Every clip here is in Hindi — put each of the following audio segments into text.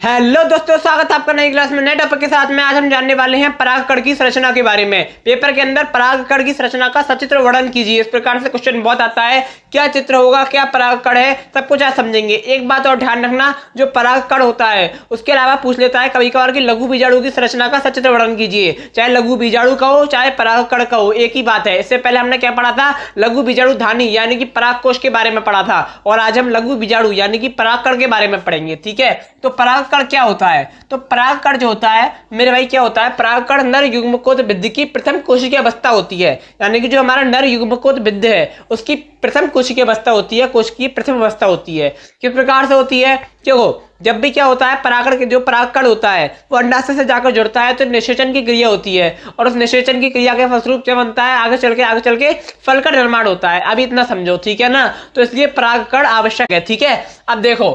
हेलो दोस्तों, स्वागत है आपका नई क्लास में नए टॉपिक के साथ में। आज हम जानने वाले हैं परागकण की संरचना के बारे में। पेपर के अंदर परागकण की संरचना का सचित्र वर्णन कीजिए, इस प्रकार से क्वेश्चन बहुत आता है। क्या चित्र होगा, क्या परागकण है, सब कुछ आज समझेंगे। एक बात और ध्यान रखना, जो परागकण होता है उसके अलावा पूछ लेता है कभी कभार कि लघु बीजाणु की संरचना का सचित्र वर्णन कीजिए। चाहे लघु बीजाणु का हो चाहे परागकण का हो, एक ही बात है। इससे पहले हमने क्या पढ़ा था, लघु बीजाणु धानी यानी कि परागकोश के बारे में पढ़ा था, और आज हम लघु बीजाणु यानी कि परागकण के बारे में पढ़ेंगे। ठीक है, तो परागकण क्या होता है? तो परागकण जो होता है मेरे भाई, क्या होता है? परागकण नर युग्मकोद्भिद की प्रथम कोशिकीय अवस्था होती है। यानी कि जो हमारा नर युग्मकोद्भिद है उसकी प्रथम कोशिकीय अवस्था होती है, कोशिकीय प्रथम अवस्था होती है। किस प्रकार से होती है? देखो, जब भी क्या होता है, परागकण जो परागकण होता है वो अंडाशय से जाकर जुड़ता है तो निषेचन की क्रिया होती है, और उस निषेचन की क्रिया के फलस्वरूप क्या बनता है, आगे चल के फल का निर्माण होता है। अभी इतना समझो, ठीक है ना? तो इसलिए परागकण आवश्यक है। ठीक है, अब देखो,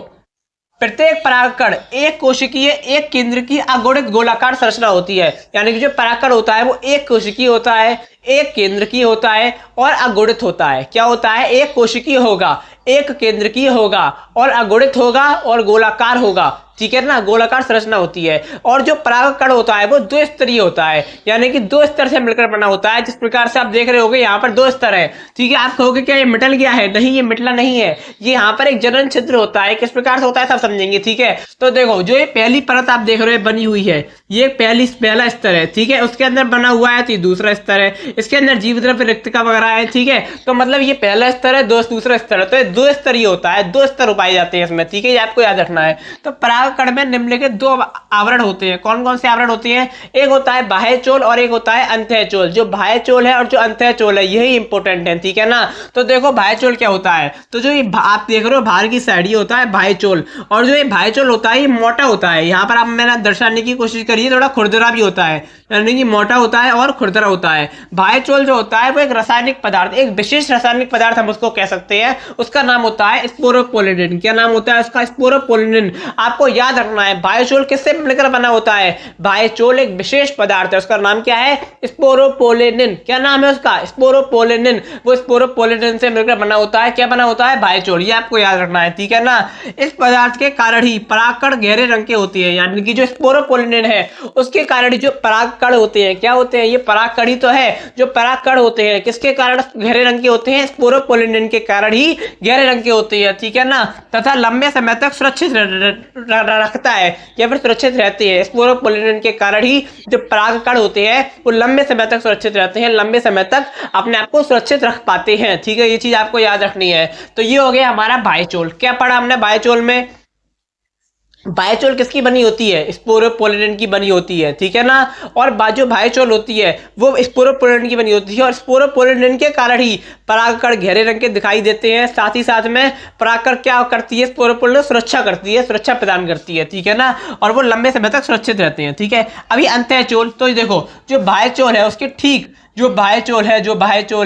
प्रत्येक परागकण एक कोशिकीय एक केंद्र की अगुणित गोलाकार संरचना होती है। यानी कि जो परागकण होता है वो एक कोशिकीय होता है, एक केंद्र की होता है और अगुणित होता है। क्या होता है? एक कोशिकीय होगा, एक केंद्र की होगा और अगुणित होगा और गोलाकार होगा। ठीक है ना, गोलाकार संरचना होती है। और जो परागकण होता है वो दो स्तरीय होता है, यानी कि दो स्तर से मिलकर बना होता है। जिस प्रकार से आप देख रहे होगे यहाँ पर दो स्तर है। ठीक है, आप कहोगे क्या ये मिटल गया है? नहीं, ये मिटला नहीं है, ये यहाँ पर एक जनन छिद्र होता है। किस प्रकार से होता है सब समझेंगे। ठीक है, तो देखो, जो ये पहली परत आप देख रहे हो बनी हुई है, ये पहला स्तर है। ठीक है, उसके अंदर बना हुआ है तो ये दूसरा स्तर है, इसके अंदर जीव द्रव्य रिक्तिका वगैरह है। ठीक है, तो मतलब ये पहला स्तर है, दूसरा स्तर है, तो ये दो स्तरीय होता है, दो स्तर पाए जाते हैं इसमें। ठीक है, ये आपको याद रखना है। तो परागकण में निम्नलिखित दो आवरण होते हैं। कौन कौन से आवरण होते हैं? एक होता है बाह्य चोल और एक होता है अंतः चोल। जो बाह्य चोल है और जो अंतः चोल है यही इंपॉर्टेंट है। ठीक है ना? तो देखो, बाह्य चोल क्या होता है, तो जो ये आप देख रहे हो बाहर की साइड, ये होता है बाह्य चोल। और जो ये बाह्य चोल होता है ये मोटा होता है। यहाँ पर आप मैंने दर्शाने की कोशिश करी है, थोड़ा खुरदरा भी होता है, यानी कि मोटा होता है और खुरदरा होता है। बाह्य चोल जो होता है वो एक रासायनिक पदार्थ, एक विशेष रासायनिक पदार्थ हम उसको कह सकते हैं, उसका नाम होता है स्पोरोपोलिन। क्या नाम होता है उसका? स्पोरोपोलिन। आपको याद रखना है बाह्य चोल किससे मिलकर बना होता है। बाह्य चोल एक विशेष पदार्थ है, उसका नाम क्या है? स्पोरोपोलिन। क्या नाम है उसका? स्पोरोपोलिन। वो स्पोरोपोलिन से मिलकर बना होता है। क्या बना होता है? बाह्य चोल। ये आपको याद रखना है। ठीक है ना? इस पदार्थ के कारण ही परागकण गहरे रंग के होती है। यानी कि जो स्पोरोपोलिन है उसके कारण जो परागकण होते हैं, क्या होते हैं? ये परागकण ही तो है। जो परागकण होते हैं किसके कारण गहरे रंग के होते हैं? स्पोरोपोलिन के कारण ही गहरे रंग के होते हैं। ठीक है ना? तथा लंबे समय तक सुरक्षित रखता है या फिर सुरक्षित रहते हैं। स्पोरोपोलिन के कारण ही जो परागकण होते हैं वो लंबे समय तक सुरक्षित रहते हैं, लंबे समय तक अपने आप को सुरक्षित रख पाते हैं। ठीक है, ये चीज आपको याद रखनी है। तो ये हो गया हमारा बाह्य चोल। क्या पढ़ा हमने बाह्य चोल में? बाह्य चोल किसकी बनी होती है? स्पोरोपोलिन की बनी होती है। ठीक है ना? और जो बाह्य चोल होती है वो स्पोरोपोलिन की बनी होती है, और स्पोरोपोलिन के कारण ही परागकण गहरे रंग के दिखाई देते हैं। साथ ही साथ में परागकण क्या करती है? स्पोरोपोलिन सुरक्षा करती है, सुरक्षा प्रदान करती है। ठीक है ना? और वो लंबे समय तक सुरक्षित रहते हैं। ठीक है, अभी अंतः चोल, तो देखो, जो बाह्य चोल है उसके ठीक जो बाह्य चोल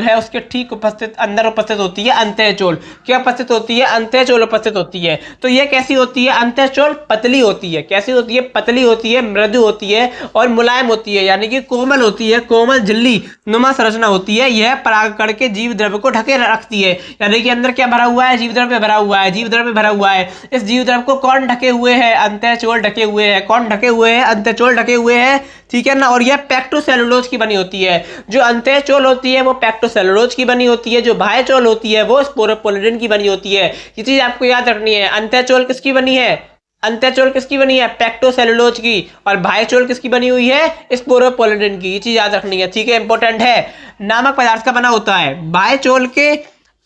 है उसके ठीक अंदर उपस्थित होती है अंतः चोल। क्या उपस्थित होती है? अंतः चोल उपस्थित होती है। तो ये कैसी होती है? अंतः चोल पतली होती है। कैसी होती है? पतली होती है, मृदु होती है और मुलायम होती है, यानी कि कोमल होती है, कोमल झिल्ली नुमा संरचना होती है। यह परागकण के जीव द्रव्य को ढके रखती है। यानी कि अंदर क्या भरा हुआ है? जीव द्रव्य भरा हुआ है, जीव द्रव्य भरा हुआ है। इस जीव द्रव्य को कौन ढके हुए है? अंतः चोल ढके हुए है। कौन ढके हुए हैं? अंतः चोल ढके हुए हैं। ठीक है ना? और यह पेक्टोसेलुलोज की बनी होती है। जो अंतः चोल होती है वो पेक्टोसेलुलोज की बनी होती है, जो बाह्य चोल होती है वो स्पोरोपोलिन की बनी होती है। ये चीज आपको याद रखनी है। अंतः चोल किसकी बनी है? अंतः चोल किसकी बनी है? पेक्टोसेलुलोज की। और बाह्य चोल किसकी बनी हुई है? स्पोरोपोलिन की। ये चीज याद रखनी है। ठीक है, इंपॉर्टेंट है। नामक पदार्थ का बना होता है। बाह्य चोल के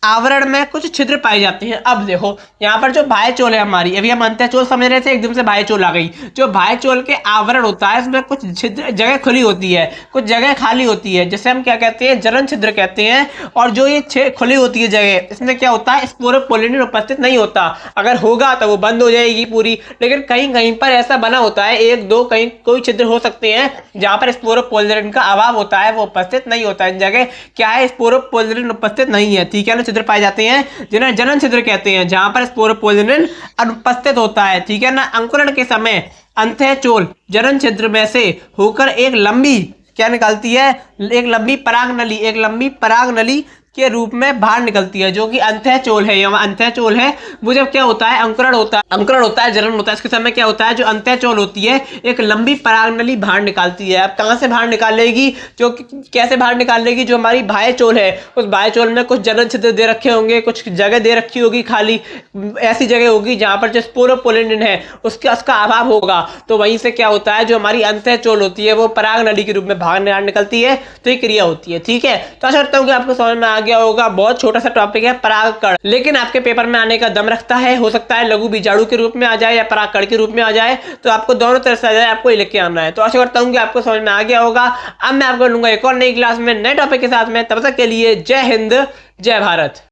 आवरण में कुछ छिद्र पाए जाते हैं। अब देखो, यहाँ पर जो बाह्य चोल है हमारी, अभी हम अंतः चोल समझ रहे थे, एकदम से बाह्य चोल आ गई। जो बाह्य चोल के आवरण होता है उसमें कुछ छिद्र, जगह खुली होती है, कुछ जगह खाली होती है, जिसे हम क्या कहते हैं? जनन छिद्र कहते हैं। और जो ये खुली होती है जगह, इसमें क्या होता है? स्पोरोपोलिन उपस्थित नहीं होता। अगर होगा तो वो बंद हो जाएगी पूरी, लेकिन कहीं कहीं पर ऐसा बना होता है, एक दो कहीं कोई छिद्र हो सकते हैं जहां पर स्पोरोपोलिन का अभाव होता है, वो उपस्थित नहीं होता है। इन जगह क्या है? स्पोरोपोलिन उपस्थित नहीं है। ठीक है ना? छिद्र पाए जाते हैं जिन्हें जनन छिद्र कहते हैं, जहां पर स्पोरोपोलिन अनुपस्थित होता है। ठीक है ना? अंकुरण के समय अंतः चोल जनन छिद्र में से होकर एक लंबी क्या निकालती है? एक लंबी पराग नली के रूप में बाहर निकलती है, जो कि अंतःचोल है। यहाँ अंतःचोल है वो जब क्या होता है, अंकुरण होता है, जनन होता है, इसके समय क्या होता है, जो अंतःचोल होती है एक लंबी परागनली बाहर निकालती है। अब कहाँ से बाहर निकालेगी, जो कैसे बाहर निकालेगी, जो हमारी बाह्य चोल है उस बाह्य चोल में कुछ जनन छिद्र दे रखे होंगे, कुछ जगह दे रखी होगी, खाली ऐसी जगह होगी जहां पर जो स्पोरोपोलिन है उसका अभाव होगा। तो वहीं से क्या होता है, जो हमारी अंतःचोल होती है वो पराग नली के रूप में बाहर निकलती है। तो ये क्रिया होती है। ठीक है, तो आशा करता हूँ कि आपको समझ में आ गया होगा। बहुत छोटा सा टॉपिक है परागकण, लेकिन आपके पेपर में आने का दम रखता है। हो सकता है लघु बीजाणु के रूप में आ जाए या परागकण के रूप में आ जाए, तो आपको दोनों तरह से आ जाए, आपको लेके आना है। तो आशा करता हूँ कि आपको समझ में आ गया होगा। अब मैं आपको लूंगा एक और नई क्लास में नए टॉपिक के साथ में। तब तक के लिए जय हिंद, जय भारत।